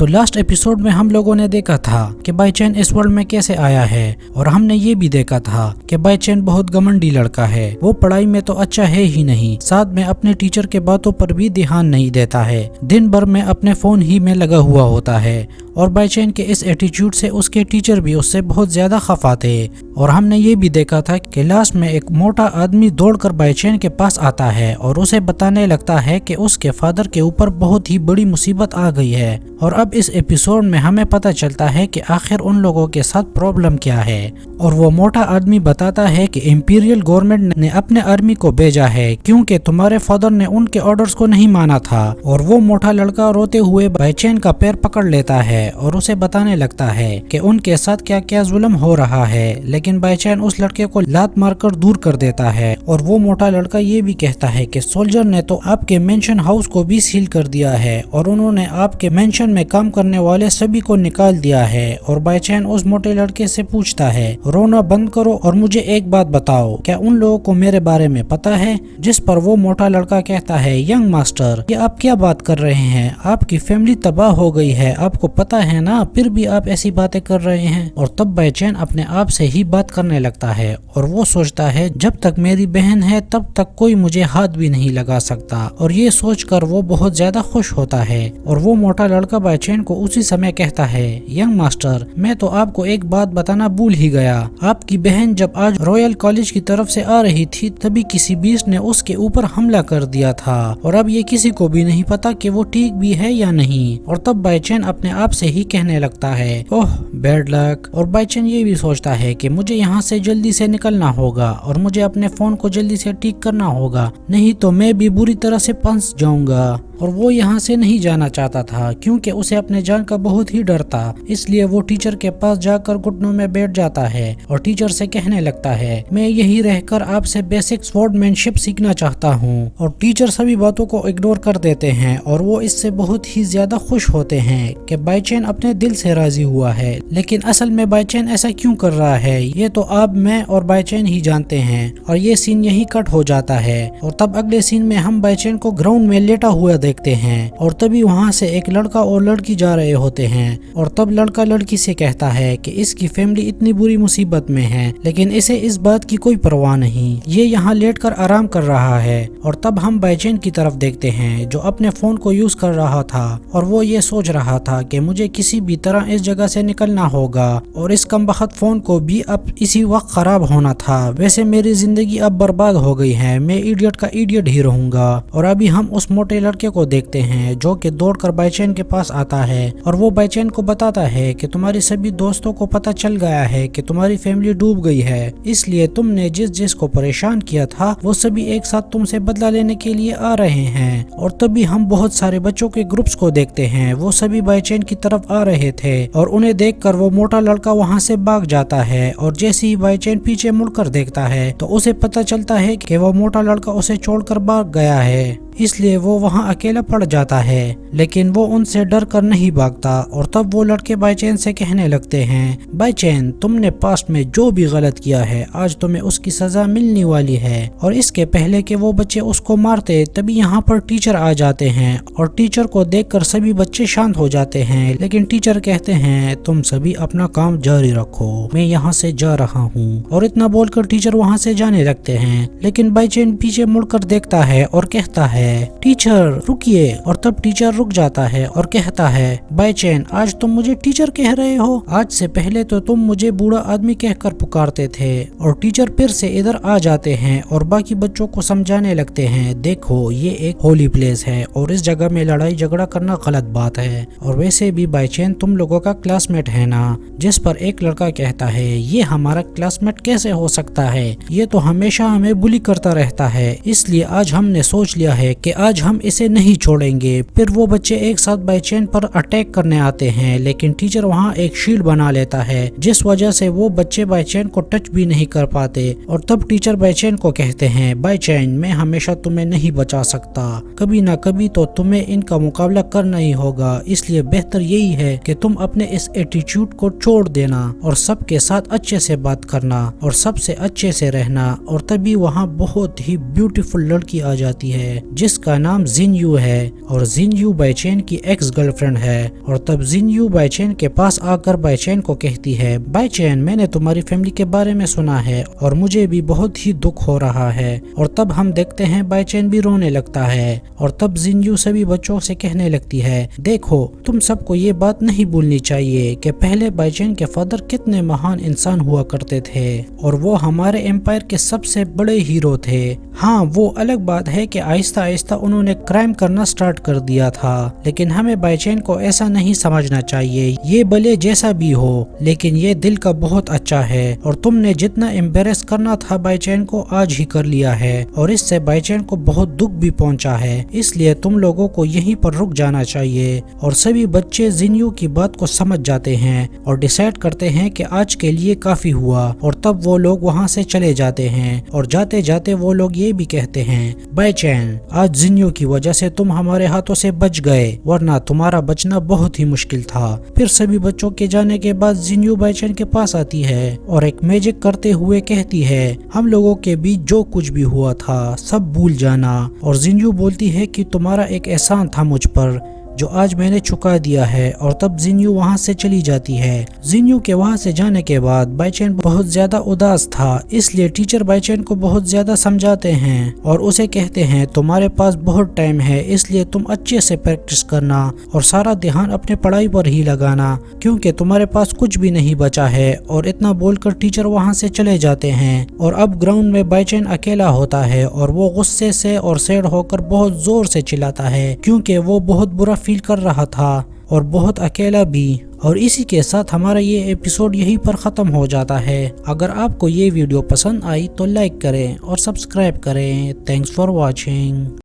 تو last episode में हम लोगों ने देखा था कि बाईचैन इस वर्ल्ड में कैसे आया है, और हमने ये भी देखा था कि बाईचैन बहुत घमंडी लड़का है। वो पढ़ाई में तो अच्छा है ही नहीं, साथ में अपने टीचर के बातों पर भी ध्यान नहीं देता है। दिन भर में अपने फोन ही में लगा हुआ होता है, और बाईचैन के इस एटीट्यूड से उसके टीचर भी उससे बहुत ज्यादा खफा थे। और हमने ये भी देखा था कि लास्ट में एक मोटा आदमी दौड़कर बाईचैन के पास आता है और उसे बताने लगता है कि उसके फादर के ऊपर बहुत ही बड़ी मुसीबत आ गई है। और अब इस एपिसोड में हमें पता चलता है कि आखिर उन लोगों के साथ प्रॉब्लम क्या है। और वो मोटा आदमी बताता है कि इंपीरियल गवर्नमेंट ने अपने आर्मी को भेजा है क्योंकि तुम्हारे फादर ने उनके ऑर्डर्स को नहीं माना था। और वो मोटा लड़का रोते हुए बाईचैन का पैर पकड़ लेता है और उसे बताने लगता है कि उनके साथ क्या क्या जुल्म हो रहा है, लेकिन बाईचैन उस लड़के को लात मारकर दूर कर देता है। और वो मोटा लड़का ये भी कहता है कि सोल्जर ने तो आपके मेंशन हाउस को भी सील कर दिया है और उन्होंने आपके मेंशन में काम करने वाले सभी को निकाल दिया है। और बाईचैन उस मोटे लड़के से पूछता है, रोना बंद करो और मुझे एक बात बताओ, क्या उन लोगों को मेरे बारे में पता है? जिस पर वो मोटा लड़का कहता है, यंग मास्टर, ये आप क्या बात कर रहे हैं? आपकी फैमिली तबाह हो गई है, आपको पता है ना, फिर भी आप ऐसी बातें कर रहे हैं। और तब बाईचैन अपने आप से ही बात करने लगता है और वो सोचता है, जब तक मेरी बहन है तब तक कोई मुझे हाथ भी नहीं लगा सकता। और ये सोचकर वो बहुत ज्यादा खुश होता है। और वो मोटा लड़का बाईचैन को उसी समय कहता है, यंग मास्टर, मैं तो आपको एक बात बताना भूल ही गया। आपकी बहन जब आज रॉयल कॉलेज की तरफ से आ रही थी तभी किसी बीस्ट ने उसके ऊपर हमला कर दिया था, और अब ये किसी को भी नहीं पता कि वो ठीक भी है या नहीं। और तब बाईचैन अपने आप से ही कहने लगता है, ओह बैड लक। और बाईचैन ये भी सोचता है कि मुझे यहाँ से जल्दी से निकलना होगा और मुझे अपने फोन को जल्दी से ठीक करना होगा, नहीं तो मैं भी बुरी तरह से फंस जाऊंगा। और वो यहाँ से नहीं जाना चाहता था क्योंकि उसे अपने जान का बहुत ही डर था। इसलिए वो टीचर के पास जाकर घुटनों में बैठ जाता है और टीचर से कहने लगता है, मैं यही रहकर आपसे बेसिक स्वॉर्डमैनशिप सीखना चाहता हूँ। और टीचर सभी बातों को इग्नोर कर देते हैं और वो इससे बहुत ही ज्यादा खुश होते हैं कि बाईचैन अपने दिल से राजी हुआ है। लेकिन असल में बाईचैन ऐसा क्यों कर रहा है ये तो आप, मैं और बाईचैन ही जानते हैं। और ये सीन यही कट हो जाता है। और तब अगले सीन में हम बाईचैन को ग्राउंड में लेटा हुआ देखते हैं और तभी वहां से एक लड़का और लड़की जा रहे होते हैं। और तब लड़का लड़की से कहता है कि इसकी फैमिली इतनी बुरी मुसीबत में है, लेकिन इसे इस बात की कोई परवाह नहीं, ये यहाँ लेटकर आराम कर रहा है। और तब हम बाईचैन की तरफ देखते हैं जो अपने फोन को यूज कर रहा था और वो ये सोच रहा था कि मुझे किसी भी तरह इस जगह से निकलना होगा और इस कमबख्त फोन को भी अब इसी वक्त खराब होना था। वैसे मेरी जिंदगी अब बर्बाद हो गई है, मैं इडियट का इडियट ही रहूंगा। और अभी हम उस मोटे लड़के को देखते हैं जो कि दौड़कर बाईचैन के पास आता है और वो बाईचैन को बताता है कि तुम्हारी सभी दोस्तों को पता चल गया है कि तुम्हारी फैमिली डूब गई है, इसलिए तुमने जिस जिस को परेशान किया था वो सभी एक साथ तुमसे बदला लेने के लिए आ रहे हैं। और तभी हम बहुत सारे बच्चों के ग्रुप्स को देखते हैं, वो सभी बाईचैन की तरफ आ रहे थे और उन्हें देखकर वो मोटा लड़का वहां से भाग जाता है। और जैसे ही बाईचैन पीछे मुड़कर देखता है तो उसे पता चलता है कि वो मोटा लड़का उसे छोड़कर भाग गया है, इसलिए वो वहां अकेला पड़ जाता है। लेकिन वो उनसे डर कर नहीं भागता। और तब वो लड़के बाईचैन से कहने लगते हैं, बाईचैन, तुमने पास्ट में जो भी गलत किया है आज तुम्हें उसकी सजा मिलने वाली है। और इसके पहले कि वो बच्चे उसको मारते तभी यहाँ पर टीचर आ जाते हैं और टीचर को देखकर सभी बच्चे शांत हो जाते हैं। लेकिन टीचर कहते हैं, तुम सभी अपना काम जारी रखो, मैं यहाँ से जा रहा हूँ। और इतना बोलकर टीचर वहाँ से जाने लगते हैं। लेकिन बाईचैन पीछे मुड़कर देखता है और कहता है, टीचर रुकिए। और तब टीचर रुक जाता है और कहता है, बाईचैन, आज तुम मुझे टीचर कह रहे हो? आज से पहले तो तुम मुझे बूढ़ा आदमी कहकर पुकारते थे। और टीचर फिर से इधर आ जाते हैं और बाकी बच्चों को समझाने लगते हैं, देखो ये एक होली प्लेस है और इस जगह में लड़ाई झगड़ा करना गलत बात है। और वैसे भी बाईचैन तुम लोगों का क्लासमेट है ना? जिस पर एक लड़का कहता है, ये हमारा क्लासमेट कैसे हो सकता है, ये तो हमेशा हमें बुली करता रहता है, इसलिए आज हमने सोच लिया है कि आज हम इसे नहीं छोड़ेंगे। फिर वो बच्चे एक साथ बाईचैन पर अटैक करने आते हैं, लेकिन टीचर वहाँ एक शील्ड बना लेता है जिस वजह से वो बच्चे बाईचैन को टच भी नहीं कर पाते। और तब टीचर बाईचैन को कहते हैं, बाईचैन, मैं हमेशा तुम्हें नहीं बचा सकता, कभी ना कभी तो तुम्हें इनका मुकाबला करना ही होगा, इसलिए बेहतर यही है कि तुम अपने इस एटीट्यूड को छोड़ देना और सबके साथ अच्छे से बात करना और सबसे अच्छे से रहना। और तभी वहाँ बहुत ही ब्यूटीफुल लड़की आ जाती है جس کا نام زین یو ہے اور زین یو بائی چین کی ایکس گرل فرینڈ ہے۔ اور تب زین یو بائی چین کے پاس آ کر بائی چین کو کہتی ہے بائی چین میں نے تمہاری فیملی کے بارے میں سنا ہے اور مجھے بھی بہت ہی دکھ ہو رہا ہے۔ اور تب ہم دیکھتے ہیں بائی چین بھی رونے لگتا ہے اور تب زین یو سبھی بچوں سے کہنے لگتی ہے دیکھو تم سب کو یہ بات نہیں بھولنی چاہیے کہ پہلے بائی چین کے فادر کتنے مہان انسان ہوا کرتے تھے اور وہ ہمارے امپائر کے سب سے بڑے ہیرو تھے۔ ہاں وہ الگ بات ہے کہ آہستہ آہستہ انہوں نے کرائم کرنا سٹارٹ کر دیا تھا، لیکن ہمیں بائی چین کو ایسا نہیں سمجھنا چاہیے۔ یہ بھلے جیسا بھی ہو لیکن یہ دل کا بہت اچھا ہے اور تم نے جتنا امبیرس کرنا تھا بائی چین کو آج ہی کر لیا ہے اور اس سے بائی چین کو بہت دکھ بھی پہنچا ہے، اس لیے تم لوگوں کو یہیں پر رک جانا چاہیے۔ اور سبھی بچے زین یو کی بات کو سمجھ جاتے ہیں اور ڈیسائیڈ کرتے ہیں کہ آج کے لیے کافی ہوا اور تب وہ لوگ وہاں سے چلے جاتے ہیں اور جاتے جاتے وہ لوگ یہ بھی کہتے ہیں بائی چین آج زین یو کی وجہ سے تم ہمارے ہاتھوں سے بچ گئے ورنہ تمہارا بچنا بہت ہی مشکل تھا۔ پھر سبھی بچوں کے جانے کے بعد زین یو بائی چین کے پاس آتی ہے اور ایک میجک کرتے ہوئے کہتی ہے ہم لوگوں کے بیچ جو کچھ بھی ہوا تھا سب بھول جانا۔ اور زین یو بولتی ہے کہ تمہارا ایک احسان تھا مجھ پر جو آج میں نے چکا دیا ہے اور تب زین یو وہاں سے چلی جاتی ہے۔ زین یو کے وہاں سے جانے کے بعد بائی چین بہت زیادہ اداس تھا، اس لیے ٹیچر بائی چین کو بہت زیادہ سمجھاتے ہیں اور اسے کہتے ہیں تمہارے پاس بہت ٹائم ہے اس لیے تم اچھے سے پریکٹس کرنا اور سارا دھیان اپنے پڑھائی پر ہی لگانا کیونکہ تمہارے پاس کچھ بھی نہیں بچا ہے۔ اور اتنا بول کر ٹیچر وہاں سے چلے جاتے ہیں اور اب گراؤنڈ میں بائی چین اکیلا ہوتا ہے اور وہ غصے سے اور سیڈ ہو کر بہت زور سے چلاتا ہے کیونکہ وہ بہت برا فیل کر رہا تھا اور بہت اکیلا بھی۔ اور اسی کے ساتھ ہمارا یہ ایپیسوڈ یہیں پر ختم ہو جاتا ہے۔ اگر آپ کو یہ ویڈیو پسند آئی تو لائک کریں اور سبسکرائب کریں۔ Thanks for watching.